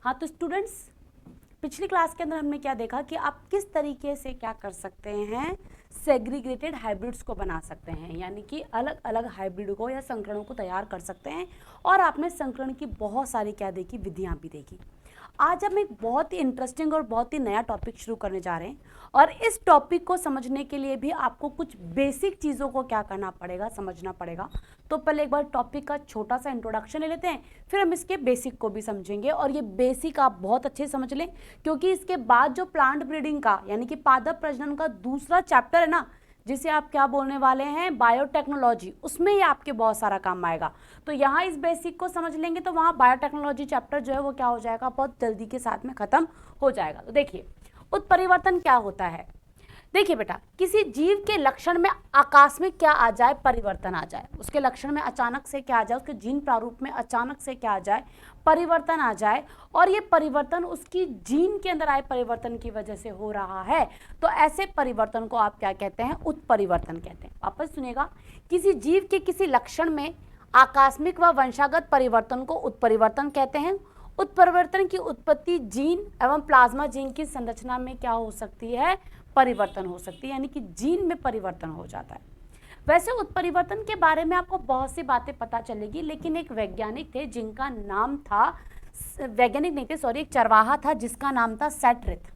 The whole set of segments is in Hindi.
हाँ, तो स्टूडेंट्स पिछली क्लास के अंदर हमने क्या देखा कि आप किस तरीके से क्या कर सकते हैं, सेग्रीगेटेड हाइब्रिड्स को बना सकते हैं, यानी कि अलग अलग हाइब्रिड को या संकरणों को तैयार कर सकते हैं। और आपने संकरण की बहुत सारी क्या देखी, विधियां भी देखी। आज हम एक बहुत ही इंटरेस्टिंग और बहुत ही नया टॉपिक शुरू करने जा रहे हैं, और इस टॉपिक को समझने के लिए भी आपको कुछ बेसिक चीज़ों को क्या करना पड़ेगा, समझना पड़ेगा। तो पहले एक बार टॉपिक का छोटा सा इंट्रोडक्शन ले लेते हैं, फिर हम इसके बेसिक को भी समझेंगे। और ये बेसिक आप बहुत अच्छे समझ लें, क्योंकि इसके बाद जो प्लांट ब्रीडिंग का यानी कि पादप प्रजनन का दूसरा चैप्टर है ना, जिसे आप क्या बोलने वाले हैं, बायोटेक्नोलॉजी, उसमें ही आपके बहुत सारा काम आएगा। तो यहाँ इस बेसिक को समझ लेंगे तो वहाँ बायोटेक्नोलॉजी चैप्टर जो है वो क्या हो जाएगा, बहुत जल्दी के साथ में खत्म हो जाएगा। तो देखिए उत्परिवर्तन क्या होता है। देखिए बेटा, किसी जीव के लक्षण में आकस्मिक क्या आ जाए, परिवर्तन आ जाए, उसके लक्षण में अचानक से क्या आ जाए, उसके जीन प्रारूप में अचानक से क्या आ जाए, परिवर्तन आ जाए, और ये परिवर्तन उसकी जीन के अंदर आए परिवर्तन की वजह से हो रहा है, तो ऐसे परिवर्तन को आप क्या कहते हैं, उत्परिवर्तन कहते हैं। वापस सुनिएगा, किसी जीव के किसी लक्षण में आकस्मिक व वंशागत परिवर्तन को उत्परिवर्तन कहते हैं। उत्परिवर्तन की उत्पत्ति जीन एवं प्लाज्मा जीन की संरचना में क्या हो सकती है, परिवर्तन हो सकती है, यानी कि जीन में परिवर्तन हो जाता है। वैसे उत्परिवर्तन के बारे में आपको बहुत सी बातें पता चलेगी, लेकिन एक वैज्ञानिक थे जिनका नाम था, वैज्ञानिक नहीं थे सॉरी, एक चरवाहा था जिसका नाम था सेटरिथ।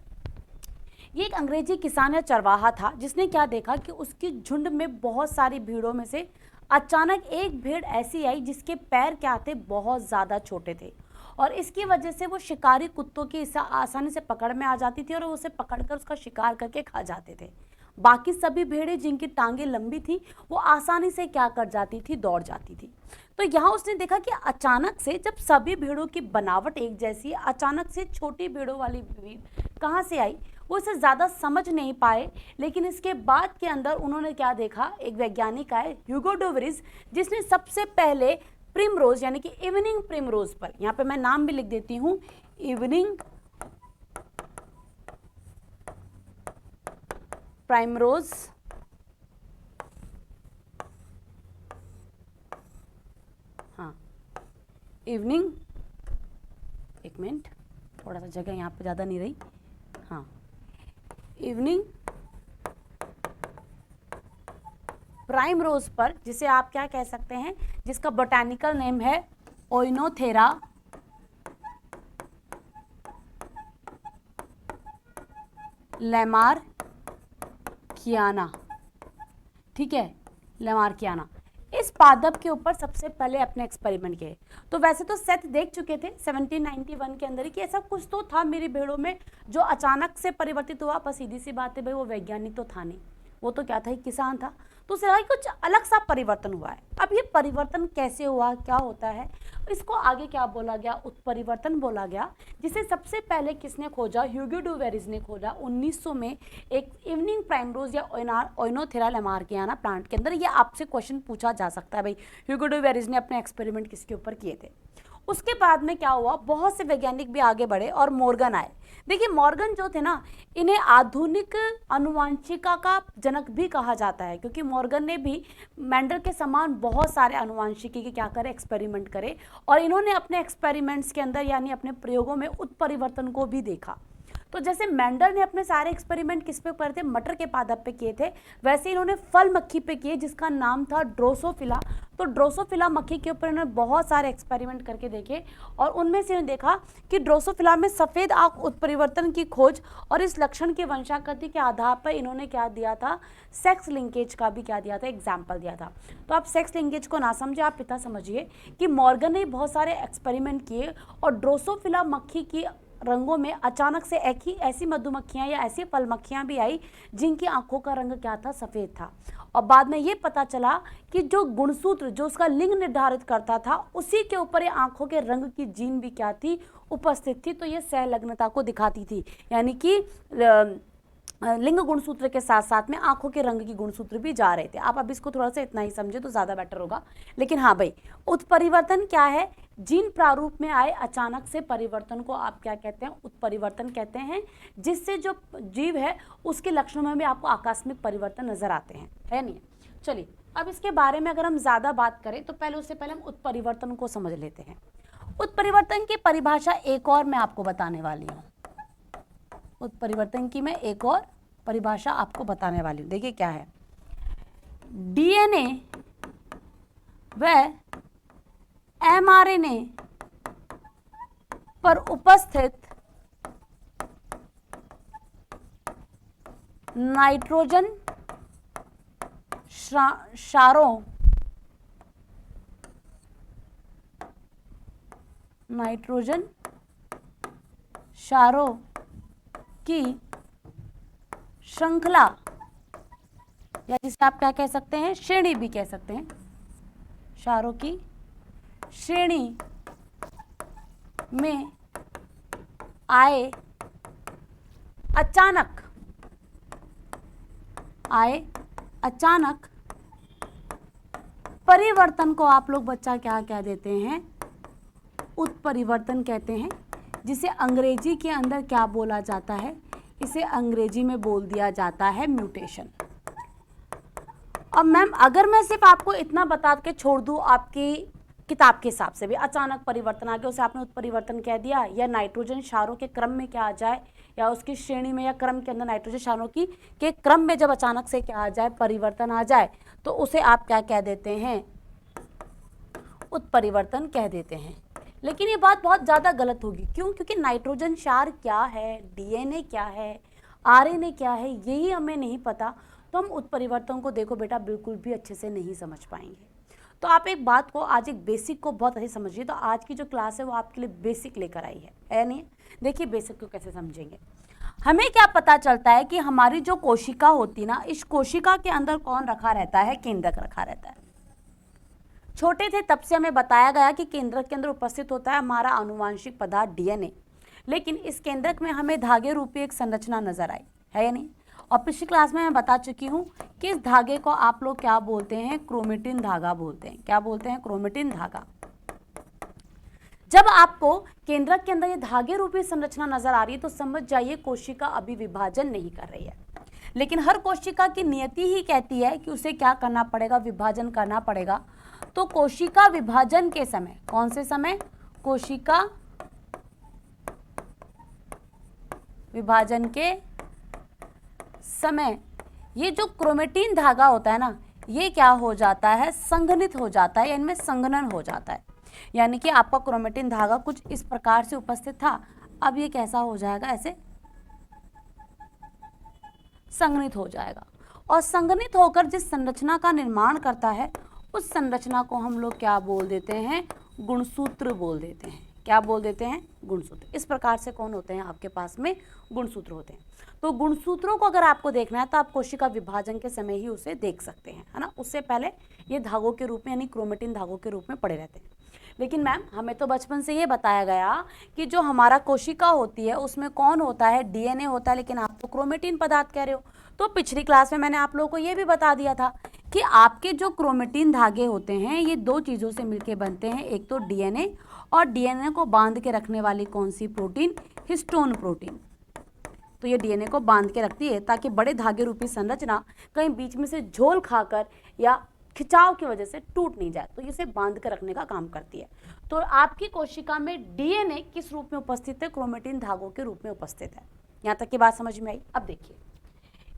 ये एक अंग्रेजी किसान या चरवाहा था जिसने क्या देखा कि उसकी झुंड में बहुत सारी भीड़ों में से अचानक एक भीड़ ऐसी आई जिसके पैर क्या थे, बहुत ज़्यादा छोटे थे, और इसकी वजह से वो शिकारी कुत्तों की आसानी से पकड़ में आ जाती थी और वो उसे पकड़कर उसका शिकार करके खा जाते थे। बाकी सभी भेड़ें जिनकी टांगे लंबी थी वो आसानी से क्या कर जाती थी, दौड़ जाती थी। तो यहाँ उसने देखा कि अचानक से जब सभी भेड़ों की बनावट एक जैसी है, अचानक से छोटी भेड़ों वाली भीड़ कहाँ से आई, वो इसे ज़्यादा समझ नहीं पाए। लेकिन इसके बाद के अंदर उन्होंने क्या देखा, एक वैज्ञानिक आए ह्यूगो डे व्रिज, जिसने सबसे पहले प्रिमरोज यानी कि इवनिंग प्रिमरोज पर, यहाँ पे मैं नाम भी लिख देती हूँ, इवनिंग प्राइमरोज, हाँ इवनिंग, एक मिनट थोड़ा सा जगह यहाँ पे ज़्यादा नहीं रही, हाँ इवनिंग प्राइम रोज पर, जिसे आप क्या कह सकते हैं, जिसका बोटैनिकल नेम है ओइनोथेरा लैमार्कियाना, ठीक है, लैमार्कियाना, इस पादप के ऊपर सबसे पहले अपने एक्सपेरिमेंट किए। तो वैसे तो सेथ देख चुके थे 1791 के अंदर कि ऐसा कुछ तो था मेरी भेड़ों में जो अचानक से परिवर्तित हुआ, पर सीधी सी बात है भाई, वो वैज्ञानिक तो था नहीं, वो तो क्या था, एक किसान था। तो उसे लगा कुछ अलग सा परिवर्तन हुआ है। अब ये परिवर्तन कैसे हुआ, क्या होता है, इसको आगे क्या बोला गया, उत्परिवर्तन बोला गया, जिसे सबसे पहले किसने खोजा, ह्यूगो डे व्रिज ने खोजा 1900 में एक इवनिंग प्राइमरोज या ओइनोथेरा लैमार्कियाना प्लांट के अंदर। ये आपसे क्वेश्चन पूछा जा सकता है भाई, ह्यूगो डे व्रिज ने अपने एक्सपेरिमेंट किसके ऊपर किए थे। उसके बाद में क्या हुआ, बहुत से वैज्ञानिक भी आगे बढ़े और मॉर्गन आए। देखिए मॉर्गन जो थे ना, इन्हें आधुनिक आनुवांशिका का जनक भी कहा जाता है, क्योंकि मॉर्गन ने भी मेंडल के समान बहुत सारे आनुवांशिकी के क्या करे, एक्सपेरिमेंट करे, और इन्होंने अपने एक्सपेरिमेंट्स के अंदर यानी अपने प्रयोगों में उत्परिवर्तन को भी देखा। तो जैसे मेंडल ने अपने सारे एक्सपेरिमेंट किस पे करे थे, मटर के पादप पे किए थे, वैसे इन्होंने फल मक्खी पे किए जिसका नाम था ड्रोसोफिला। तो ड्रोसोफिला मक्खी के ऊपर इन्होंने बहुत सारे एक्सपेरिमेंट करके देखे, और उनमें से इन्होंने देखा कि ड्रोसोफिला में सफ़ेद आंख उत्परिवर्तन की खोज और इस लक्षण की वंशागति के आधार पर इन्होंने क्या दिया था, सेक्स लिंकेज का भी क्या दिया था, एग्जाम्पल दिया था। तो आप सेक्स लिंकेज को ना समझे, आप इतना समझिए कि मॉर्गन ने बहुत सारे एक्सपेरिमेंट किए और ड्रोसोफिला मक्खी की रंगों में अचानक से एक ही ऐसी मधुमक्खियां या ऐसी फल मक्खियां भी आई जिनकी आंखों का रंग क्या था, सफ़ेद था। और बाद में ये पता चला कि जो गुणसूत्र जो उसका लिंग निर्धारित करता था, उसी के ऊपर ये आंखों के रंग की जीन भी क्या थी, उपस्थित थी। तो ये सहलग्नता को दिखाती थी, यानी कि लिंग गुणसूत्र के साथ साथ में आंखों के रंग की गुणसूत्र भी जा रहे थे। आप अब इसको थोड़ा सा इतना ही समझे तो ज़्यादा बेटर होगा। लेकिन हाँ भाई, उत्परिवर्तन क्या है, जीन प्रारूप में आए अचानक से परिवर्तन को आप क्या कहते हैं, उत्परिवर्तन कहते हैं, जिससे जो जीव है उसके लक्षणों में भी आपको आकस्मिक परिवर्तन नजर आते हैं, है नहीं। चलिए अब इसके बारे में अगर हम ज़्यादा बात करें तो उससे पहले हम उत्परिवर्तन को समझ लेते हैं। उत्परिवर्तन की परिभाषा एक और मैं आपको बताने वाली हूँ। उत्परिवर्तन की मैं एक और परिभाषा आपको बताने वाली हूँ। देखिए क्या है, डीएनए व एमआरएनए पर उपस्थित नाइट्रोजन क्षारों की श्रृंखला, या जिसे आप क्या कह सकते हैं, श्रेणी भी कह सकते हैं, क्षारों की श्रेणी में आए अचानक परिवर्तन को आप लोग बच्चा क्या कह देते हैं, उत्परिवर्तन कहते हैं, जिसे अंग्रेजी के अंदर क्या बोला जाता है, इसे अंग्रेजी में बोल दिया जाता है म्यूटेशन। अब मैम अगर मैं सिर्फ आपको इतना बता के छोड़ दूं, आपकी किताब के हिसाब से भी अचानक परिवर्तन आ गया, उसे आपने उत्परिवर्तन कह दिया, या नाइट्रोजन क्षारों के क्रम में क्या आ जाए, या उसकी श्रेणी में या क्रम के अंदर नाइट्रोजन क्षारों की के क्रम में जब अचानक से क्या आ जाए, परिवर्तन आ जाए, तो उसे आप क्या कह देते हैं, उत्परिवर्तन कह देते हैं। लेकिन ये बात बहुत ज़्यादा गलत होगी। क्यों? क्योंकि नाइट्रोजन क्षार क्या है, डीएनए क्या है, आरएनए क्या है, यही हमें नहीं पता, तो हम उत्परिवर्तन को देखो बेटा बिल्कुल भी अच्छे से नहीं समझ पाएंगे। तो आप एक बात को, आज एक बेसिक को बहुत अच्छे समझिए। तो आज की जो क्लास है वो आपके लिए बेसिक लेकर आई है नहीं? देखिए बेसिक को कैसे समझेंगे। हमें क्या पता चलता है कि हमारी जो कोशिका होती ना, इस कोशिका के अंदर कौन रखा रहता है, केंद्रक रखा रहता है। छोटे थे तब से हमें बताया गया कि केंद्रक के अंदर उपस्थित होता है हमारा आनुवांशिक पदार्थ डीएनए, लेकिन इस केंद्रक में हमें धागे रूपी एक संरचना नजर आई है या नहीं। और पिछली क्लास में मैं बता चुकी हूँ कि इस धागे को आप लोग क्या बोलते हैं, क्रोमेटिन धागा बोलते हैं। क्या बोलते हैं? क्रोमेटिन धागा। जब आपको केंद्रक के अंदर ये धागे रूपी संरचना नजर आ रही है तो समझ जाइए कोशिका अभी विभाजन नहीं कर रही है। लेकिन हर कोशिका की नियति ही कहती है कि उसे क्या करना पड़ेगा, विभाजन करना पड़ेगा। तो कोशिका विभाजन के समय, कौन से समय, कोशिका विभाजन के समय, ये जो क्रोमेटिन धागा होता है ना, ये क्या हो जाता है, संघनित हो जाता है, या इनमें संघनन हो जाता है। यानी कि आपका क्रोमेटिन धागा कुछ इस प्रकार से उपस्थित था, अब ये कैसा हो जाएगा, ऐसे संघनित हो जाएगा। और संघनित होकर जिस संरचना का निर्माण करता है उस संरचना को हम लोग क्या बोल देते हैं, गुणसूत्र बोल देते हैं। क्या बोल देते हैं? गुणसूत्र। इस प्रकार से कौन होते हैं आपके पास में, गुणसूत्र होते हैं। तो गुणसूत्रों को अगर आपको देखना है तो आप कोशिका विभाजन के समय ही उसे देख सकते हैं, है ना। उससे पहले ये धागों के रूप में, यानी क्रोमेटिन धागों के रूप में पड़े रहते हैं। लेकिन मैम हमें तो बचपन से ये बताया गया कि जो हमारा कोशिका होती है उसमें कौन होता है, डीएनए होता है, लेकिन आप तो क्रोमेटिन पदार्थ कह रहे हो। तो पिछली क्लास में मैंने आप लोगों को ये भी बता दिया था कि आपके जो क्रोमेटिन धागे होते हैं ये दो चीज़ों से मिलकर बनते हैं, एक तो डीएनए, और डीएनए को बांध के रखने वाली कौन सी प्रोटीन, हिस्टोन प्रोटीन। तो ये डीएनए को बांध के रखती है ताकि बड़े धागे रूपी संरचना कहीं बीच में से झोल खाकर या खिंचाव की वजह से टूट नहीं जाए, तो इसे बांध कर रखने का काम करती है। तो आपकी कोशिका में डीएनए किस रूप में उपस्थित है, क्रोमेटिन धागों के रूप में उपस्थित है। यहाँ तक की बात समझ में आई। अब देखिए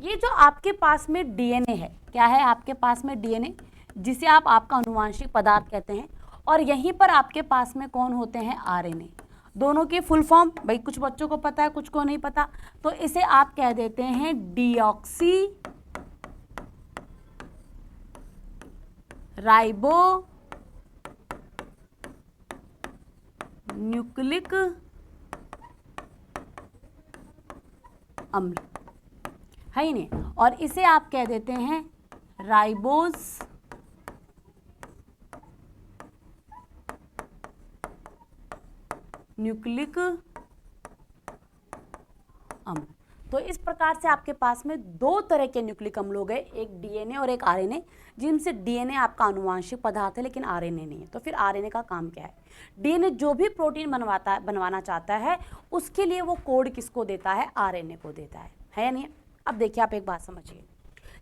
ये जो आपके पास में डीएनए है, क्या है आपके पास में डीएनए, जिसे आप आपका आनुवांशिक पदार्थ कहते हैं, और यहीं पर आपके पास में कौन होते हैं, आरएनए। दोनों की फुल फॉर्म भाई कुछ बच्चों को पता है, कुछ को नहीं पता, तो इसे आप कह देते हैं डीऑक्सी राइबो न्यूक्लिक अम्ल, है ही नहीं। और इसे आप कह देते हैं राइबोज न्यूक्लिक अम्ल। तो इस प्रकार से आपके पास में दो तरह के न्यूक्लिक अम्ल हो गए, एक डीएनए और एक आरएनए, जिनसे डीएनए आपका आनुवांशिक पदार्थ है लेकिन आरएनए नहीं है। तो फिर आरएनए का काम क्या है, डीएनए जो भी प्रोटीन बनवाना चाहता है उसके लिए वो कोड किसको देता है, आरएनए को देता है या नहीं। अब देखिए आप एक बात समझिए,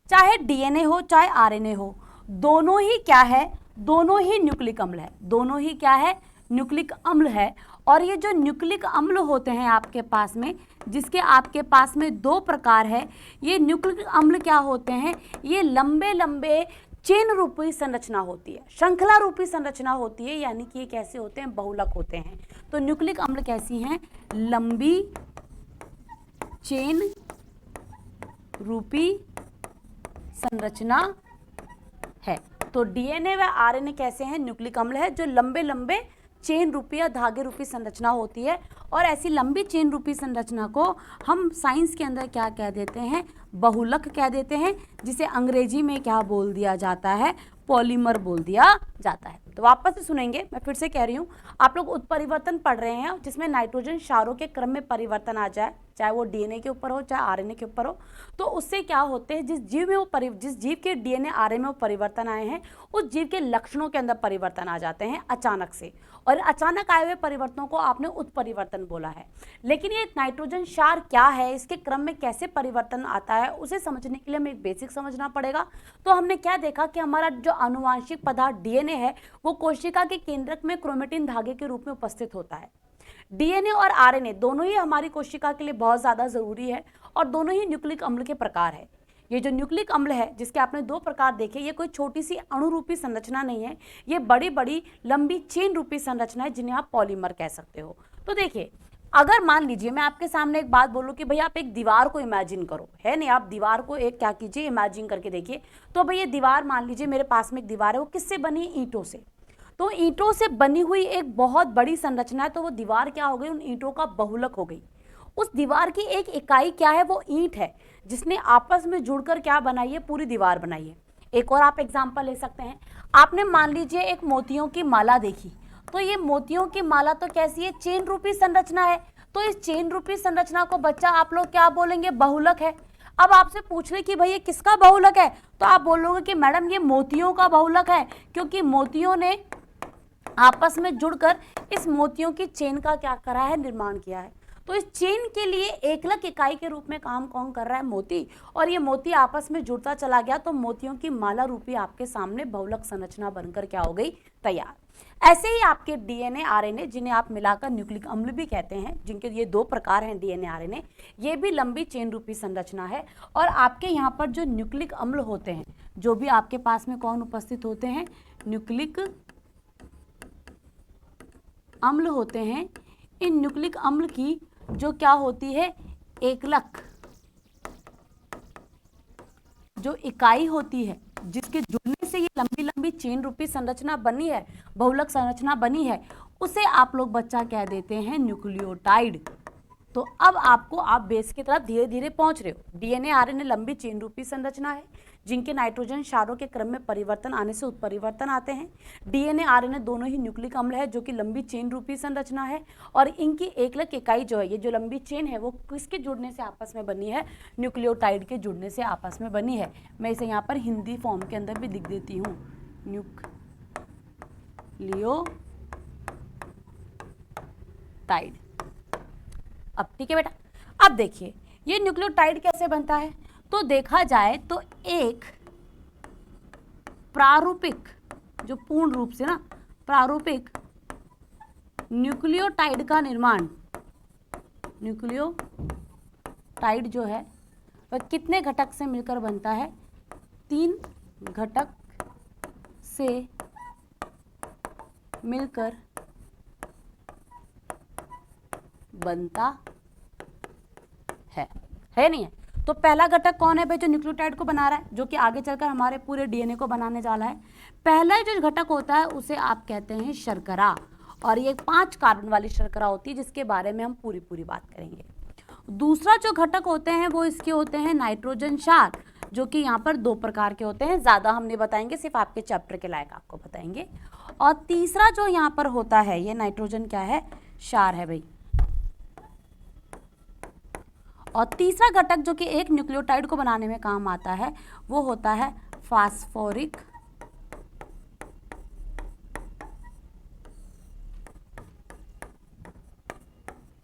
चाहे डीएनए हो चाहे आरएनए हो, दोनों ही क्या है, दोनों ही न्यूक्लिक अम्ल है। दोनों ही क्या है, न्यूक्लिक अम्ल है। और ये जो न्यूक्लिक अम्ल होते हैं आपके पास में, जिसके आपके पास में दो प्रकार है, ये न्यूक्लिक अम्ल क्या होते हैं, ये लंबे लंबे चेन रूपी संरचना होती है, श्रृंखला रूपी संरचना होती है, यानी कि ये कैसे होते हैं, बहुलक होते हैं। तो न्यूक्लिक अम्ल कैसी हैं, लंबी चेन रूपी संरचना है। तो डीएनए व आरएनए कैसे हैं, न्यूक्लिक अम्ल है, जो लंबे लंबे चेन रूपी या धागे रूपी संरचना होती है। और ऐसी लंबी चेन रूपी संरचना को हम साइंस के अंदर क्या कह देते हैं, बहुलक कह देते हैं, जिसे अंग्रेजी में क्या बोल दिया जाता है, पॉलीमर बोल दिया जाता है। तो वापस से सुनेंगे, मैं फिर से कह रही हूँ, आप लोग उत्परिवर्तन पढ़ रहे हैं जिसमें नाइट्रोजन क्षारों के क्रम में परिवर्तन आ जाए, चाहे वो डीएनए के ऊपर हो चाहे आरएनए के ऊपर हो, तो उससे क्या होते हैं, जिस जीव के डीएनए आरएनए में वो परिवर्तन आए हैं, उस जीव के लक्षणों के अंदर परिवर्तन आ जाते हैं अचानक से, और अचानक आए हुए परिवर्तनों को आपने उत्परिवर्तन बोला है। लेकिन ये नाइट्रोजन क्षार क्या है, इसके क्रम में कैसे परिवर्तन आता है, उसे समझने के लिए हमें एक बेसिक समझना पड़ेगा। तो हमने क्या देखा कि हमारा जो आनुवांशिक पदार्थ डीएनए है, वो कोशिका के केंद्रक में क्रोमेटिन धागे के रूप में उपस्थित होता है। डीएनए और आरएनए दोनों ही हमारी कोशिका के लिए बहुत ज़्यादा ज़रूरी है, और दोनों ही न्यूक्लिक अम्ल के प्रकार है। ये जो न्यूक्लिक अम्ल है, जिसके आपने दो प्रकार देखे, ये कोई छोटी सी अणुरूपी संरचना नहीं है, ये बड़ी बड़ी लंबी चेन रूपी संरचना है, जिन्हें आप पॉलीमर कह सकते हो। तो देखिए, अगर मान लीजिए मैं आपके सामने एक बात बोलूँ कि भैया आप एक दीवार को इमेजिन करो, है नहीं, आप दीवार को एक क्या कीजिए, इमेजिन करके देखिए। तो भैया दीवार, मान लीजिए मेरे पास में एक दीवार है, वो किससे बनी है, ईंटों से। तो ईंटों से बनी हुई एक बहुत बड़ी संरचना है, तो वो दीवार क्या हो गई, उन ईंटों का बहुलक हो गई। उस दीवार की एक इकाई क्या है, वो ईंट है, जिसने आपस में जुड़कर क्या बनाई है, पूरी दीवार बनाई है। एक और आप एग्जांपल ले सकते हैं, आपने मान लीजिए एक मोतियों की माला देखी, तो ये मोतियों की माला तो कैसी है, चेन रूपी संरचना है। तो इस चेन रूपी संरचना को बच्चा आप लोग क्या बोलेंगे, बहुलक है। अब आपसे पूछ रहे कि भैया किसका बहुलक है, तो आप बोलोगे कि मैडम ये मोतियों का बहुलक है, क्योंकि मोतियों ने आपस में जुड़कर इस मोतियों की चेन का क्या करा है, निर्माण किया है। तो इस चेन के लिए एकलक इकाई के रूप में काम कौन कर रहा है, मोती। और ये मोती आपस में जुड़ता चला गया, तो मोतियों की माला रूपी आपके सामने बहुलक संरचना बनकर क्या हो गई, तैयार। ऐसे ही आपके डीएनए आरएनए, जिन्हें आप मिलाकर न्यूक्लिक अम्ल भी कहते हैं, जिनके ये दो प्रकार हैं डीएनए आरएनए, ये भी लंबी चेन रूपी संरचना है। और आपके यहाँ पर जो न्यूक्लिक अम्ल होते हैं, जो भी आपके पास में कौन उपस्थित होते हैं, न्यूक्लिक अम्ल होते हैं। इन न्यूक्लिक अम्ल की जो क्या होती है, एकलक जो इकाई होती है, जिसके जुड़ने से ये लंबी लंबी चेन रूपी संरचना बनी है, बहुलक संरचना बनी है, उसे आप लोग बच्चा कह देते हैं न्यूक्लियोटाइड। तो अब आपको, आप बेस की तरफ धीरे धीरे पहुंच रहे हो। डीएनए आरएनए लंबी चेन रूपी संरचना है, जिनके नाइट्रोजन क्षारों के क्रम में परिवर्तन आने से उत्परिवर्तन आते हैं। डीएनए आरएनए दोनों ही न्यूक्लिक अम्ल है, जो कि लंबी चेन रूपी संरचना है, और इनकी एकलक इकाई जो है, ये जो लंबी चेन है, वो किसके जुड़ने से आपस में बनी है, न्यूक्लियोटाइड के जुड़ने से आपस में बनी है। मैं इसे यहाँ पर हिंदी फॉर्म के अंदर भी लिख देती हूँ, न्यूक्लियोटाइड। अब ठीक है बेटा, अब देखिए ये न्यूक्लियोटाइड कैसे बनता है। तो देखा जाए तो एक प्रारूपिक, जो पूर्ण रूप से ना प्रारूपिक न्यूक्लियोटाइड का निर्माण, न्यूक्लियोटाइड जो है वह कितने घटक से मिलकर बनता है, 3 घटक से मिलकर बनता है नहीं है। तो पहला घटक कौन है भाई, जो न्यूक्लियोटाइड को बना रहा है, जो कि आगे चलकर हमारे पूरे डीएनए को बनाने जा रहा है। पहला जो घटक होता है उसे आप कहते हैं शर्करा, और ये 5 कार्बन वाली शर्करा होती है, जिसके बारे में हम पूरी बात करेंगे। दूसरा जो घटक होते हैं वो इसके होते हैं नाइट्रोजन क्षार, जो कि यहाँ पर 2 प्रकार के होते हैं, ज़्यादा हम नहीं बताएंगे, सिर्फ आपके चैप्टर के लायक आपको बताएंगे। और तीसरा जो यहाँ पर होता है, ये नाइट्रोजन क्या है, क्षार है भाई। और तीसरा घटक जो कि एक न्यूक्लियोटाइड को बनाने में काम आता है, वो होता है फास्फोरिक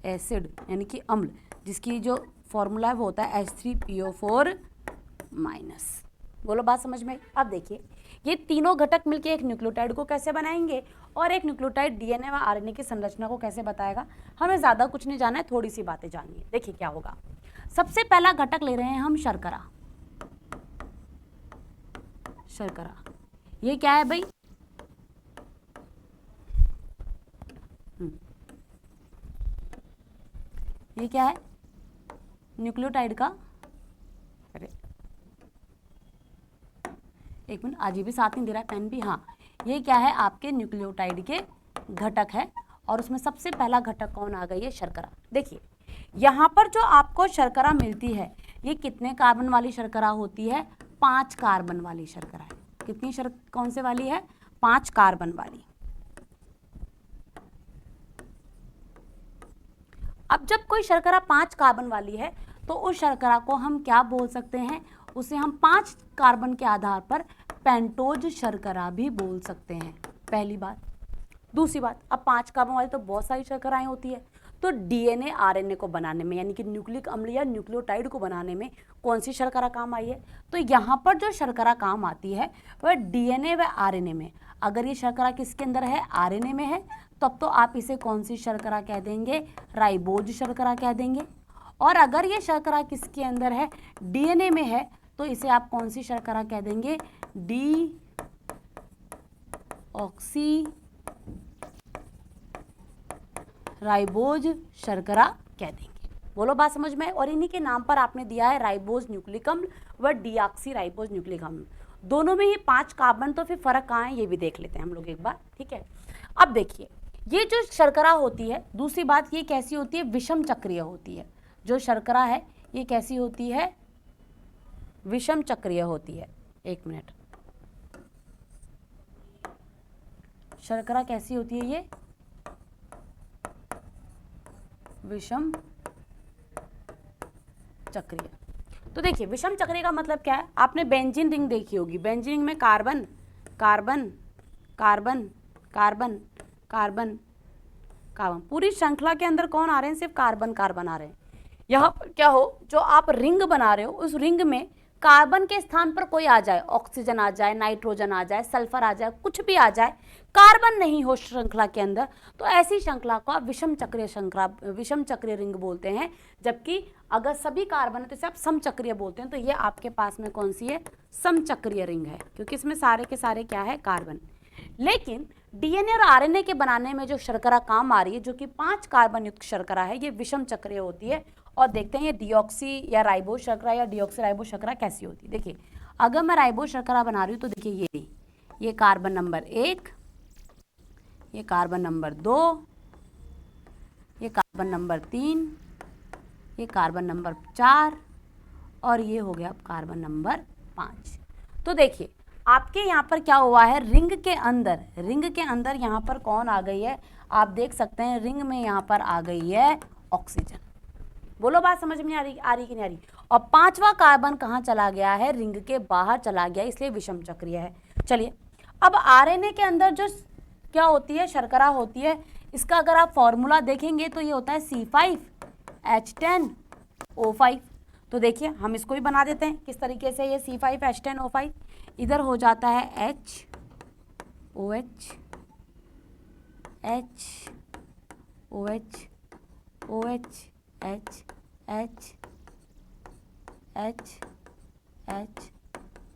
एसिड, यानी कि अम्ल, जिसकी जो फॉर्मूला है वो होता है H3PO4-। बोलो बात समझ में। अब देखिए ये तीनों घटक मिलकर एक न्यूक्लियोटाइड को कैसे बनाएंगे और एक न्यूक्लियोटाइड डीएनए व आरएनए की संरचना को कैसे बताएगा। हमें ज़्यादा कुछ नहीं जानना है, थोड़ी सी बातें जाननी है। देखिए क्या होगा, सबसे पहला घटक ले रहे हैं हम शर्करा। शर्करा ये क्या है भाई, ये क्या है, न्यूक्लियोटाइड का, अरे एक मिनट, आज ये भी साथ नहीं दे रहा है पेन भी, हाँ ये क्या है आपके न्यूक्लियोटाइड के घटक है और उसमें सबसे पहला घटक कौन आ गई है, शर्करा। देखिए यहाँ पर जो आपको शर्करा मिलती है ये कितने कार्बन वाली शर्करा होती है, 5 कार्बन वाली शर्करा है। कितनी कौन से वाली है, 5 कार्बन वाली। अब जब कोई शर्करा 5 कार्बन वाली है तो उस शर्करा को हम क्या बोल सकते हैं, उसे हम 5 कार्बन के आधार पर पेंटोज शर्करा भी बोल सकते हैं, पहली बात। दूसरी बात, अब 5 कार्बन वाली तो बहुत सारी शर्कराएं होती है, तो डीएनए आरएनए को बनाने में यानी कि न्यूक्लिक अम्ल या न्यूक्लियोटाइड को बनाने में कौन सी शर्करा काम आई है, तो यहाँ पर जो शर्करा काम आती है वह डीएनए व आरएनए में। अगर ये शर्करा किसके अंदर है, आरएनए में है, तब तो आप इसे कौन सी शर्करा कह देंगे, राइबोज शर्करा कह देंगे। और अगर ये शर्करा किसके अंदर है, डीएनए में है, तो इसे आप कौन सी शर्करा कह देंगे, डी ऑक्सी राइबोज शर्करा कह देंगे। बोलो बात समझ में। और इन्हीं के नाम पर आपने दिया है राइबोज न्यूक्लिक अम्ल व डीऑक्सी राइबोज न्यूक्लिक अम्ल। दोनों में ही 5 कार्बन, तो फिर फर्क कहाँ है ये भी देख लेते हैं हम लोग एक बार, ठीक है। अब देखिए ये जो शर्करा होती है, दूसरी बात ये कैसी होती है, विषम चक्रीय होती है। जो शर्करा है ये कैसी होती है, विषम चक्रीय होती है। एक मिनट, शर्करा कैसी होती है, ये विषम चक्रीय। तो देखिए विषम चक्रीय का मतलब क्या है, आपने बेंजीन रिंग देखी होगी, बेंजीन रिंग में carbon carbon carbon carbon carbon carbon, पूरी श्रृंखला के अंदर कौन आ रहे हैं, सिर्फ कार्बन कार्बन आ रहे हैं। यहाँ पर क्या हो, जो आप रिंग बना रहे हो उस रिंग में कार्बन के स्थान पर कोई आ जाए, ऑक्सीजन आ जाए, नाइट्रोजन आ जाए, सल्फर आ जाए, कुछ भी आ जाए, कार्बन नहीं हो श्रृंखला के अंदर, तो ऐसी श्रृंखला को आप विषम चक्रीय श्रृंखला, विषम चक्रीय रिंग बोलते हैं। जबकि अगर सभी कार्बन है तो इसे आप समचक्रीय बोलते हैं। तो ये आपके पास में कौन सी है, समचक्रीय रिंग है, क्योंकि इसमें सारे के सारे क्या है, कार्बन। लेकिन डीएनए और आरएनए के बनाने में जो शर्करा काम आ रही है, जो कि 5 कार्बन युक्त शर्करा है, ये विषम चक्रीय होती है। और देखते हैं ये डीऑक्सी या राइबोज शर्करा या डीऑक्सी राइबोज शर्करा कैसी होती है। देखिए अगर मैं राइबोज शर्करा बना रही हूँ तो देखिए ये कार्बन नंबर 1, ये कार्बन नंबर 2, ये कार्बन नंबर 3, ये कार्बन नंबर 4 और ये हो गया कार्बन नंबर 5। तो देखिए आपके यहाँ पर क्या हुआ है, रिंग के अंदर यहाँ पर कौन आ गई है, आप देख सकते हैं रिंग में यहाँ पर आ गई है ऑक्सीजन। बोलो बात समझ में आ रही कि नहीं आ रही। और 5वां कार्बन कहाँ चला गया है, रिंग के बाहर चला गया, इसलिए विषम चक्रीय है। चलिए अब आरएनए के अंदर जो क्या होती है, शर्करा होती है, इसका अगर आप फॉर्मूला देखेंगे तो ये होता है C5H10O5। तो देखिए हम इसको भी बना देते हैं किस तरीके से, ये C5H10O5 इधर हो जाता है HOH HOH OH H H H H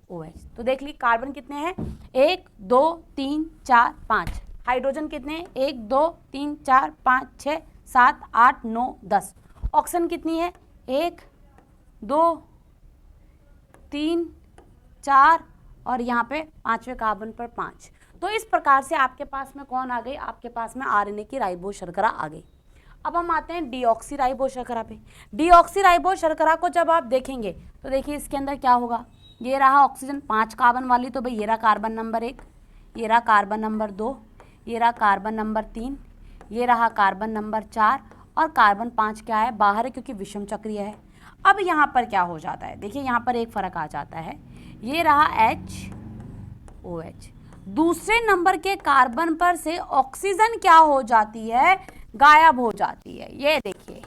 OH। तो देख ली कार्बन कितने हैं, 1 2 3 4 5। हाइड्रोजन कितने हैं, 1 2 3 4 5 6 7 8 9 10। ऑक्सीजन कितनी है, 1 2 3 4 और यहाँ पे 5वें कार्बन पर 5। तो इस प्रकार से आपके पास में कौन आ गई, आपके पास में आरएनए की राइबोज शर्करा आ गई। अब हम आते हैं डीऑक्सी राइबोज शर्करा पे। डीऑक्सी राइबोज शर्करा को जब आप देखेंगे तो देखिए इसके अंदर क्या होगा, ये रहा ऑक्सीजन 5 कार्बन वाली, तो भाई ये रहा कार्बन नंबर 1, ये रहा कार्बन नंबर 2, ये रहा कार्बन नंबर 3, ये रहा कार्बन नंबर 4 और कार्बन 5 क्या है, बाहर है क्योंकि विषम चक्रीय है। अब यहाँ पर क्या हो जाता है, देखिए यहाँ पर एक फर्क आ जाता है, ये रहा HOH, दूसरे नंबर के कार्बन पर से ऑक्सीजन क्या हो जाती है, गायब हो जाती है, ये देखिए।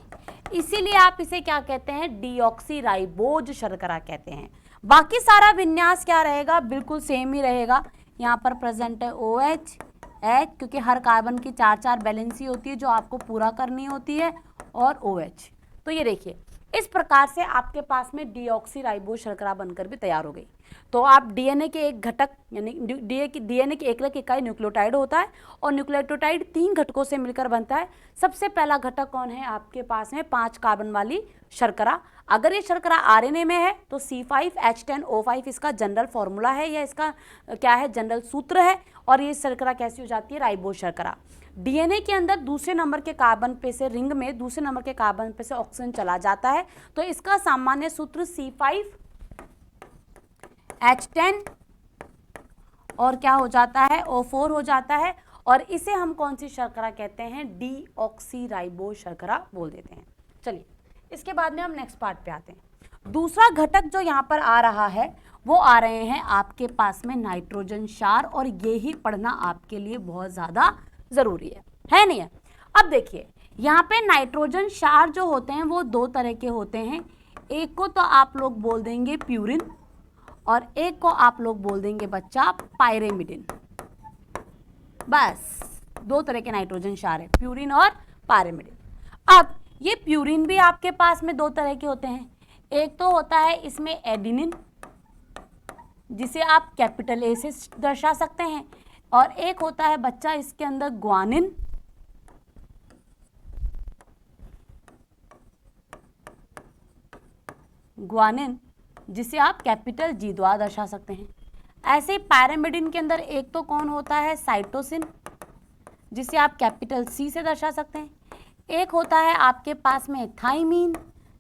इसीलिए आप इसे क्या कहते हैं, डीऑक्सी राइबोज शर्करा कहते हैं। बाकी सारा विन्यास क्या रहेगा, बिल्कुल सेम ही रहेगा। यहाँ पर प्रेजेंट है OH, H, क्योंकि हर कार्बन की 4 बैलेंसी होती है जो आपको पूरा करनी होती है, और OH। तो ये देखिए इस प्रकार से आपके पास में डीऑक्सीराइबोस शर्करा बनकर भी तैयार हो गई। तो आप डीएनए के एक घटक यानी डीएनए की एकलक इकाई न्यूक्लियोटाइड होता है, और न्यूक्लियोटाइड 3 घटकों से मिलकर बनता है। सबसे पहला घटक कौन है आपके पास में, 5 कार्बन वाली शर्करा। अगर ये शर्करा आरएनए में है तो C5H10O5 इसका जनरल फॉर्मूला है, या इसका क्या है, जनरल सूत्र है। और ये शर्करा कैसी हो जाती है, राइबोस शर्करा। डीएनए के अंदर दूसरे नंबर के कार्बन पे से, रिंग में दूसरे नंबर के कार्बन पे से ऑक्सीजन चला जाता है, तो इसका सामान्य सूत्र C5H10 और क्या हो जाता है, O4 हो जाता है। और इसे हम कौन सी शर्करा कहते हैं, डीऑक्सीराइबोस शर्करा बोल देते हैं। चलिए इसके बाद में हम नेक्स्ट पार्ट पे आते हैं। दूसरा घटक जो यहाँ पर आ रहा है वो आ रहे हैं आपके पास में नाइट्रोजन क्षार, और ये ही पढ़ना आपके लिए बहुत ज़्यादा ज़रूरी है नहीं है। अब देखिए यहाँ पे नाइट्रोजन क्षार जो होते हैं वो 2 तरह के होते हैं। एक को तो आप लोग बोल देंगे प्यूरिन, और एक को आप लोग बोल देंगे बच्चा पायरेमिडिन। बस 2 तरह के नाइट्रोजन क्षार है, प्यूरिन और पायरेमिडिन। अब ये प्यूरिन भी आपके पास में 2 तरह के होते हैं। एक तो होता है इसमें एडिनिन, जिसे आप कैपिटल ए से दर्शा सकते हैं, और एक होता है बच्चा इसके अंदर ग्वानिन, जिसे आप कैपिटल जी द्वारा दर्शा सकते हैं। ऐसे ही पैरामिडिन के अंदर एक तो कौन होता है, साइटोसिन, जिसे आप कैपिटल C से दर्शा सकते हैं। एक होता है आपके पास में थाइमीन,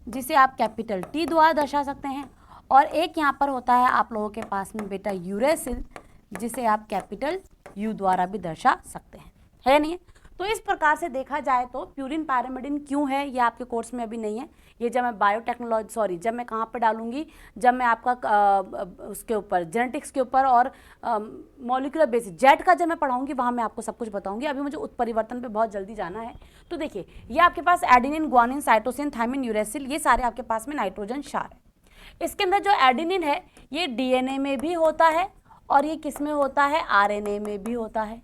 जिसे आप कैपिटल T द्वारा दर्शा सकते हैं। और एक यहाँ पर होता है आप लोगों के पास में बेटा यूरेसिल, जिसे आप कैपिटल U द्वारा भी दर्शा सकते हैं, है नहीं है। तो इस प्रकार से देखा जाए तो प्यूरिन पैरामिडिन क्यों है, ये आपके कोर्स में अभी नहीं है। ये जब मैं बायोटेक्नोलॉजी जब मैं कहाँ पे डालूंगी, जब मैं आपका उसके ऊपर जेनेटिक्स के ऊपर और मॉलिक्यूलर बेसिस जेट का जब मैं पढ़ाऊंगी, वहाँ मैं आपको सब कुछ बताऊंगी। अभी मुझे उत्परिवर्तन पे बहुत जल्दी जाना है। तो देखिए ये आपके पास adenine, guanine, cytosine, thymine, uracil, ये सारे आपके पास में नाइट्रोजन क्षार है। इसके अंदर जो एडिनिन है ये डीएनए में भी होता है, और ये किस में होता है, आरएनए में भी होता है।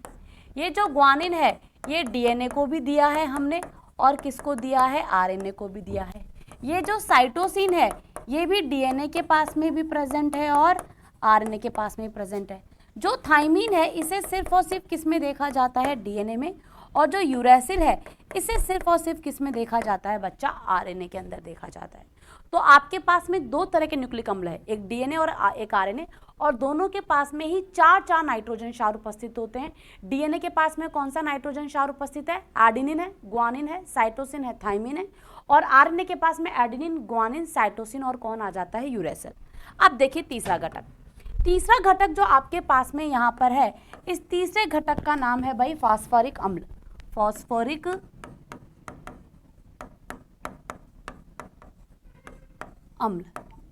ये जो ग्वानिन है ये डीएनए को भी दिया है हमने, और किसको दिया है, आरएनए को भी दिया है। ये जो साइटोसिन है ये भी डीएनए के पास में भी प्रेजेंट है और आरएनए के पास में प्रेजेंट है। जो थाइमीन है इसे सिर्फ और सिर्फ किस में देखा जाता है, डीएनए में। और जो यूरेसिल है इसे सिर्फ और सिर्फ किस में देखा जाता है बच्चा, आरएनए के अंदर देखा जाता है। तो आपके पास में 2 तरह के न्यूक्लिक अम्ल है, एक डीएनए और एक आरएनए, और दोनों के पास में ही 4 नाइट्रोजन क्षार उपस्थित होते हैं। डीएनए के पास में कौन सा नाइट्रोजन क्षार उपस्थित है, एडिनिन है, ग्वानिन है, साइटोसिन है, थाइमिन है। और आरएनए के पास में एडिनिन, ग्वानिन, साइटोसिन और कौन आ जाता है, यूरेसिल। अब देखिए तीसरा घटक जो आपके पास में यहाँ पर है, इस तीसरे घटक का नाम है भाई फास्फोरिक अम्ल, फास्फोरिक अम्ल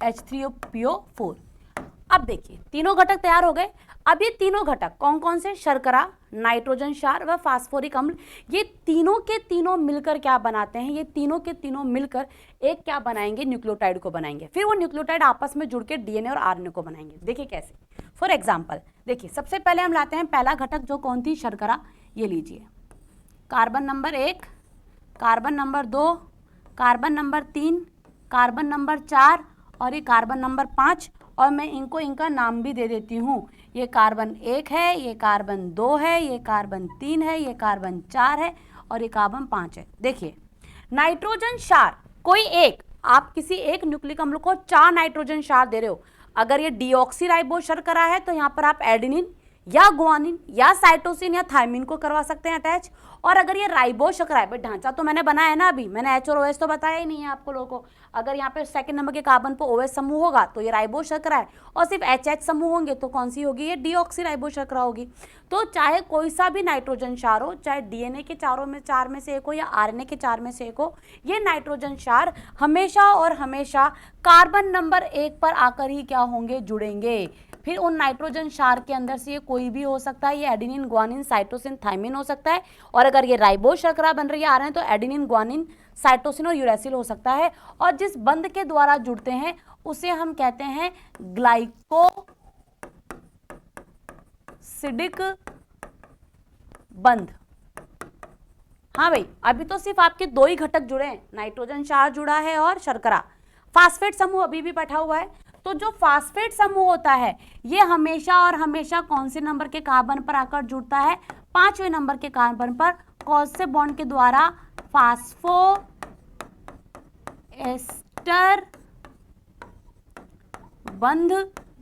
H3PO4। अब देखिए तीनों घटक तैयार हो गए। अब ये तीनों घटक कौन कौन से, शर्करा, नाइट्रोजन क्षार व फास्फोरिक अम्ल, ये तीनों के तीनों मिलकर क्या बनाते हैं, ये तीनों के तीनों मिलकर एक क्या बनाएंगे, न्यूक्लियोटाइड को बनाएंगे। फिर वो न्यूक्लियोटाइड आपस में जुड़ के डीएनए और आरएनए को बनाएंगे। देखिए कैसे, फॉर एग्जाम्पल देखिए सबसे पहले हम लाते हैं पहला घटक जो कौन थी, शर्करा। ये लीजिए, carbon number 1, carbon number 2, carbon number 3, carbon number 4 और ये कार्बन नंबर 5। और मैं इनको इनका नाम भी दे देती हूँ। ये कार्बन 1 है, ये कार्बन 2 है, ये कार्बन 3 है, ये कार्बन 4 है और ये कार्बन 5 है। देखिए नाइट्रोजन क्षार कोई एक, आप किसी एक न्यूक्लिक अम्ल को 4 नाइट्रोजन क्षार दे रहे हो। अगर ये डीऑक्सीराइबोस शर्करा है तो यहाँ पर आप एडेनिन या ग्वानिन या साइटोसिन या थाइमिन को करवा सकते हैं अटैच। और अगर ये राइबोस शर्करा है, भाई ढांचा तो मैंने बनाया है ना, अभी मैंने H और OH तो बताया ही नहीं है आपको लोगों को। अगर यहाँ पे सेकंड नंबर के कार्बन पर OH समूह होगा तो ये राइबोस शर्करा है, और सिर्फ HH समूह होंगे तो कौन सी होगी, ये डीऑक्सीराइबोस शर्करा होगी। तो चाहे कोई सा भी नाइट्रोजन क्षार हो, चाहे डीएनए के 4 में से एक हो या आरएनए के 4 में से एक हो, ये नाइट्रोजन क्षार हमेशा और हमेशा कार्बन नंबर 1 पर आकर ही क्या होंगे, जुड़ेंगे। फिर उन नाइट्रोजन क्षार के अंदर से ये कोई भी हो सकता है, ये एडेनिन, ग्वानिन, साइटोसिन, थाइमिन हो सकता है। और अगर ये राइबोस शर्करा बन रही है आ रहे हैं तो एडेनिन, ग्वानिन, साइटोसिन और यूरेसिल हो सकता है, और जिस बंध के द्वारा जुड़ते हैं उसे हम कहते हैं ग्लाइकोसिडिक बंध। हाँ भाई, अभी तो सिर्फ आपके दो ही घटक जुड़े हैं, नाइट्रोजन क्षार जुड़ा है और शर्करा। फास्फेट समूह अभी भी बैठा हुआ है। तो जो फास्फेट समूह होता है ये हमेशा और हमेशा कौन से नंबर के कार्बन पर आकर जुड़ता है? 5वें नंबर के कार्बन पर कौन से बॉन्ड के द्वारा? फास्फो एस्टर बंध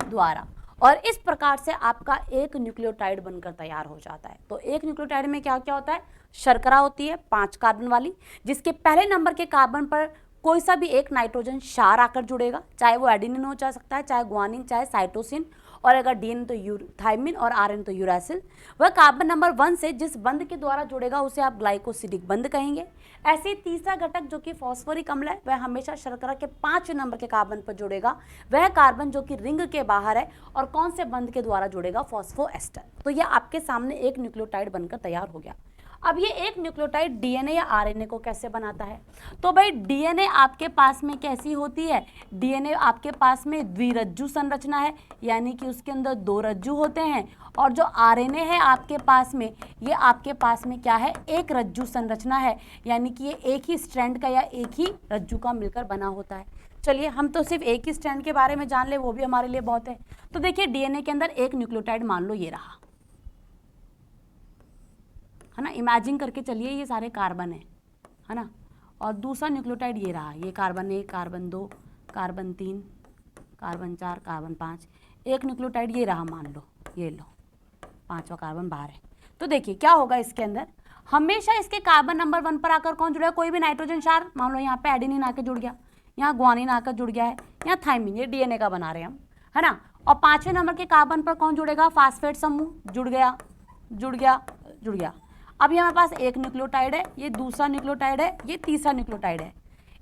द्वारा। और इस प्रकार से आपका एक न्यूक्लियोटाइड बनकर तैयार हो जाता है। तो एक न्यूक्लियोटाइड में क्या क्या होता है? शर्करा होती है 5 कार्बन वाली, जिसके पहले नंबर के कार्बन पर कोई सा भी एक नाइट्रोजन क्षार आकर जुड़ेगा, चाहे वो एडेनिन हो जा सकता है, चाहे ग्वानिन, चाहे साइटोसिन, और अगर डीएन तो थाइमिन और आरएन तो यूरासिल। वह कार्बन नंबर 1 से जिस बंध के द्वारा जुड़ेगा उसे आप ग्लाइकोसिडिक बंध कहेंगे। ऐसे ही तीसरा घटक जो कि फॉस्फोरिक अम्ल है, वह हमेशा शर्करा के 5वें नंबर के कार्बन पर जुड़ेगा। वह कार्बन जो कि रिंग के बाहर है और कौन से बंध के द्वारा जुड़ेगा? फॉस्फोएस्टर। तो यह आपके सामने एक न्यूक्लियोटाइड बनकर तैयार हो गया। अब ये एक न्यूक्लियोटाइड डीएनए या आरएनए को कैसे बनाता है? तो भाई डीएनए आपके पास में कैसी होती है? डीएनए आपके पास में द्विरज्जु संरचना है, यानी कि उसके अंदर 2 रज्जु होते हैं। और जो आरएनए है आपके पास में, ये आपके पास में क्या है? एक रज्जु संरचना है, यानी कि ये एक ही स्ट्रैंड का या एक ही रज्जु का मिलकर बना होता है। चलिए हम तो सिर्फ एक ही स्ट्रैंड के बारे में जान ले, वो भी हमारे लिए बहुत है। तो देखिए डीएनए के अंदर एक न्यूक्लियोटाइड मान लो ये रहा, है ना। इमेजिन करके चलिए ये सारे कार्बन है ना। और दूसरा न्यूक्लियोटाइड ये रहा, ये carbon 1, carbon 2, carbon 3, carbon 4, carbon 5। एक न्यूक्लियोटाइड ये रहा, मान लो ये लो, 5वां कार्बन बाहर है। तो देखिए क्या होगा इसके अंदर, हमेशा इसके कार्बन नंबर 1 पर आकर कौन जुड़ा है? कोई भी नाइट्रोजन क्षार, मान लो यहाँ पे एडेनिन आकर जुड़ गया, यहाँ ग्वानिन आकर जुड़ गया है, यहाँ थाइमिन, ये डीएनए का बना रहे हैं हम, है ना। और 5वें नंबर के कार्बन पर कौन जुड़ेगा? फास्फेट समूह जुड़ गया, जुड़ गया, जुड़ गया। अभी हमारे पास एक न्यूक्लियोटाइड है, ये दूसरा न्यूक्लियोटाइड है, ये तीसरा न्यूक्लियोटाइड है।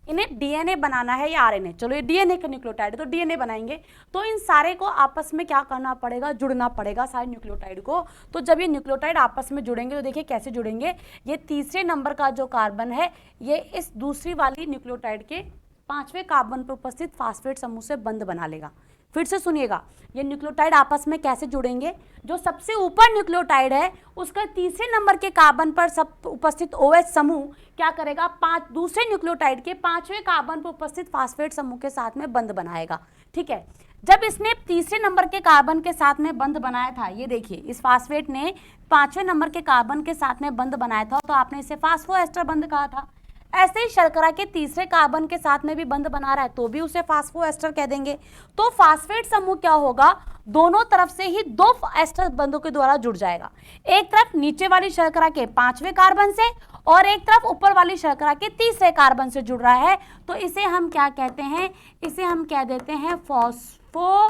इन्हें डीएनए बनाना है या आरएनए? चलो ये डीएनए का न्यूक्लियोटाइड है तो डीएनए बनाएंगे। तो इन सारे को आपस में क्या करना पड़ेगा? जुड़ना पड़ेगा सारे न्यूक्लियोटाइड को। तो जब ये न्यूक्लियोटाइड आपस में जुड़ेंगे तो देखिए कैसे जुड़ेंगे। ये तीसरे नंबर का जो कार्बन है ये इस दूसरी वाली न्यूक्लियोटाइड के 5वें कार्बन पर उपस्थित फास्फेट समूह से बंध बना लेगा। फिर से सुनिएगा, ये न्यूक्लियोटाइड आपस में कैसे जुड़ेंगे? जो सबसे ऊपर न्यूक्लियोटाइड है उसका तीसरे नंबर के कार्बन पर सब उपस्थित OH समूह क्या करेगा? दूसरे न्यूक्लियोटाइड के 5वें कार्बन पर उपस्थित फास्फेट समूह के साथ में बंध बनाएगा। ठीक है, जब इसने तीसरे नंबर के कार्बन के साथ में बंध बनाया था, ये देखिए इस फास्फेट ने 5वें नंबर के कार्बन के साथ में बंध बनाया था, तो आपने इसे फास्फोएस्टर बंध कहा था। ऐसे ही शर्करा के तीसरे कार्बन के साथ में भी बंध बना रहा है तो भी उसे फास्फोएस्टर कह देंगे। तो फास्फेट समूह क्या होगा? दोनों तरफ से ही 2 एस्टर बंधों के द्वारा जुड़ जाएगा। एक तरफ नीचे वाली शर्करा के 5वें कार्बन से और एक तरफ ऊपर वाली शर्करा के तीसरे कार्बन से जुड़ रहा है। तो इसे हम क्या कहते हैं? इसे हम कह देते हैं फॉस्फो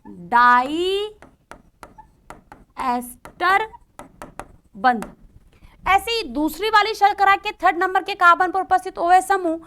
डाई एस्टर बंध। ऐसे ही दूसरी वाली शर्करा के 3rd नंबर के कार्बन पर उपस्थित OH समूह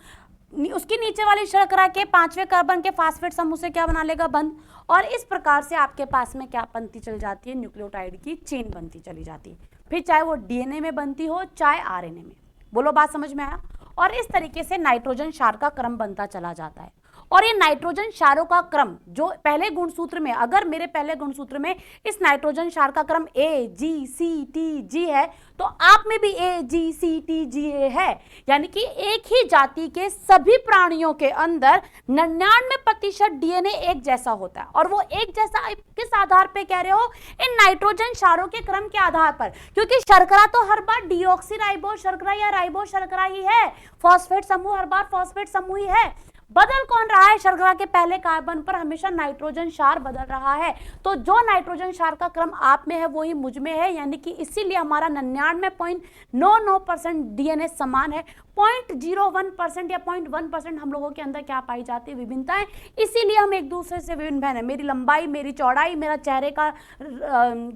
उसकी नीचे वाली शर्करा के 5वें कार्बन के फास्फेट समूह से क्या बना लेगा? बंध। और इस प्रकार से आपके पास में क्या बनती चली जाती है? न्यूक्लियोटाइड की चेन बनती चली जाती है। फिर चाहे वो डीएनए में बनती हो चाहे आरएनए में। बोलो बात समझ में आया? और इस तरीके से नाइट्रोजन क्षार का क्रम बनता चला जाता है। और ये नाइट्रोजन क्षारों का क्रम जो पहले गुणसूत्र में, अगर मेरे पहले गुणसूत्र में इस नाइट्रोजन क्षार का क्रम AGCTG है तो आप में भी AGCTGA है, यानी कि एक ही जाति के सभी प्राणियों के अंदर 99% डीएनए एक जैसा होता है। और वो एक जैसा किस आधार पे कह रहे हो? इन नाइट्रोजन क्षारों के क्रम के आधार पर, क्योंकि शर्करा तो हर बार डीऑक्सीराइबोस शर्करा या राइबोस शर्करा ही है, फॉस्फेट समूह हर बार फॉस्फेट समूह ही है। बदल कौन रहा है? शर्करा के पहले कार्बन पर हमेशा नाइट्रोजन क्षार बदल रहा है। तो जो नाइट्रोजन क्षार का क्रम आप में है वही मुझ में है, यानी कि इसीलिए हमारा 99.99% डीएनए समान है। 0.01% या 0.1% हम लोगों के अंदर क्या पाई जाती है? विभिन्नताएं। इसीलिए हम एक दूसरे से विभिन्न है। मेरी लंबाई, मेरी चौड़ाई, मेरा चेहरे का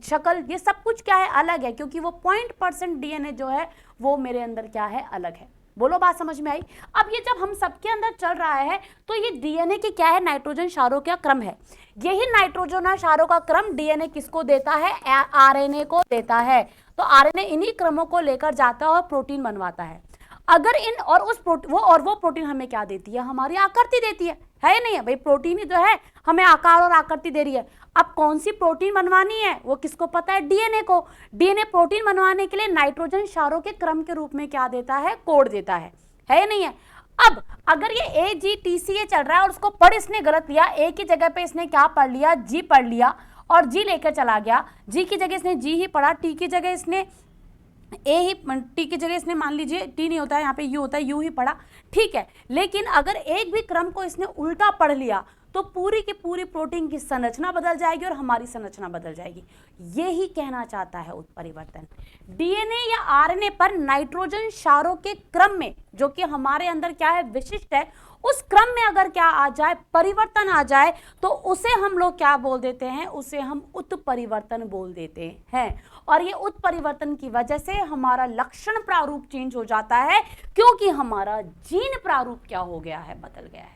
शक्ल, ये सब कुछ क्या है? अलग है, क्योंकि वो 0% डीएनए जो है वो मेरे अंदर क्या है? अलग है। बोलो बात समझ में आई? अब ये जब हम सबके अंदर चल रहा है तो ये डीएनए की क्या है? नाइट्रोजन क्षारों का क्रम है। यही नाइट्रोजन क्षारों का क्रम डीएनए किसको देता है? आरएनए को देता है। तो आरएनए इन्हीं क्रमों को लेकर जाता है और प्रोटीन बनवाता है। अगर इन और उस प्रोटीन वो प्रोटीन हमें क्या देती है, हमारी आकृति देती है नहीं है भाई, प्रोटीन ही तो है हमें आकार और आकृति दे रही है। अब कौन सी प्रोटीन बनवानी है वो किसको पता है, डीएनए को। डीएनए प्रोटीन बनवाने के लिए नाइट्रोजन क्षारों के क्रम के रूप में क्या देता है, कोड देता है नहीं है। अब अगर ये AGTCA चल रहा है और उसको पढ़ इसने गलत लिया, ए की जगह पे इसने क्या पढ़ लिया, जी पढ़ लिया और जी लेकर चला गया, जी की जगह इसने जी ही पढ़ा, टी की जगह इसने टी की जगह इसने मान लीजिए टी नहीं होता है यहाँ पे यू होता है, यू ही पढ़ा, ठीक है। लेकिन अगर एक भी क्रम को इसने उल्टा पढ़ लिया तो पूरी की पूरी प्रोटीन की संरचना बदल जाएगी और हमारी संरचना बदल जाएगी। यही कहना चाहता है उत्परिवर्तन। डीएनए या आरएनए पर नाइट्रोजन क्षारों के क्रम में, जो कि हमारे अंदर क्या है, विशिष्ट है, उस क्रम में अगर क्या आ जाए, परिवर्तन आ जाए, तो उसे हम लोग क्या बोल देते हैं, उसे हम उत्परिवर्तन बोल देते हैं। और ये उत्परिवर्तन की वजह से हमारा लक्षण प्रारूप चेंज हो जाता है, क्योंकि हमारा जीन प्रारूप क्या हो गया है, बदल गया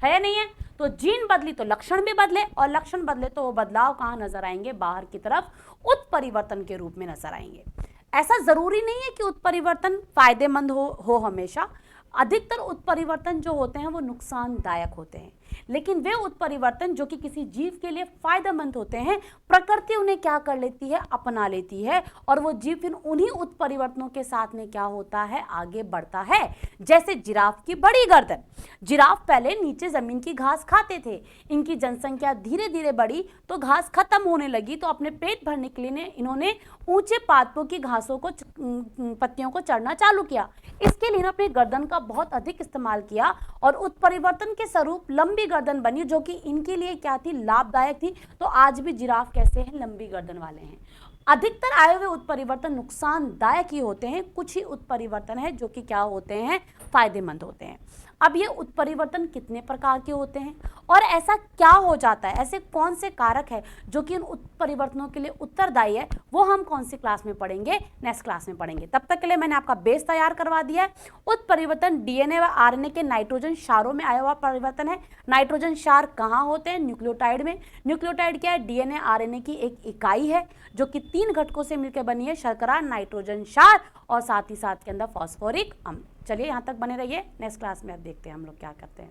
है नहीं है। तो जीन बदली तो लक्षण भी बदले, और लक्षण बदले तो वो बदलाव कहाँ नजर आएंगे, बाहर की तरफ उत्परिवर्तन के रूप में नजर आएंगे। ऐसा जरूरी नहीं है कि उत्परिवर्तन फायदेमंद हो हमेशा। अधिकतर उत्परिवर्तन जो होते हैं वो नुकसानदायक होते हैं, लेकिन वे उत्परिवर्तन जो कि किसी जीव के लिए फायदेमंद होते हैं, प्रकृति उन्हें क्या कर लेती है, अपना लेती है, और वो जीव फिर उन्हीं उत्परिवर्तनों के साथ में क्या होता है, आगे बढ़ता है। जैसे जिराफ की बड़ी गर्दन। जिराफ पहले नीचे जमीन की घास खाते थे, इनकी जनसंख्या धीरे धीरे बढ़ी तो घास खत्म होने लगी, तो अपने पेट भरने के लिए इन्होंने ऊंचे पादपों की घासों को, पत्तियों को चढ़ना चालू किया। इसके लिए अपनी गर्दन का बहुत अधिक इस्तेमाल किया और उत्परिवर्तन के स्वरूप लंबी गर्दन बनी, जो कि इनके लिए क्या थी, लाभदायक थी। तो आज भी जिराफ कैसे हैं, लंबी गर्दन वाले हैं। अधिकतर आए हुए उत्परिवर्तन नुकसानदायक ही होते हैं, कुछ ही उत्परिवर्तन है जो कि क्या होते हैं, फायदेमंद होते हैं। अब ये उत्परिवर्तन कितने प्रकार के होते हैं और ऐसा क्या हो जाता है, ऐसे कौन से कारक है जो कि उन उत्परिवर्तनों के लिए उत्तरदायी है, वो हम कौन सी क्लास में पढ़ेंगे, नेक्स्ट क्लास में पढ़ेंगे। तब तक के लिए मैंने आपका बेस तैयार करवा दिया है। उत्परिवर्तन डीएनए व आरएनए के नाइट्रोजन क्षारों में आया हुआ परिवर्तन है। नाइट्रोजन क्षार कहाँ होते हैं, न्यूक्लियोटाइड में। न्यूक्लियोटाइड क्या है, डीएनए आरएनए की एक इकाई है जो कि 3 घटकों से मिलकर बनी है, शर्करा, नाइट्रोजन क्षार और साथ ही साथ के अंदर फॉस्फोरिक अम्ल। चलिए यहाँ तक बने रहिए, नेक्स्ट क्लास में अब देखते हैं हम लोग क्या करते हैं।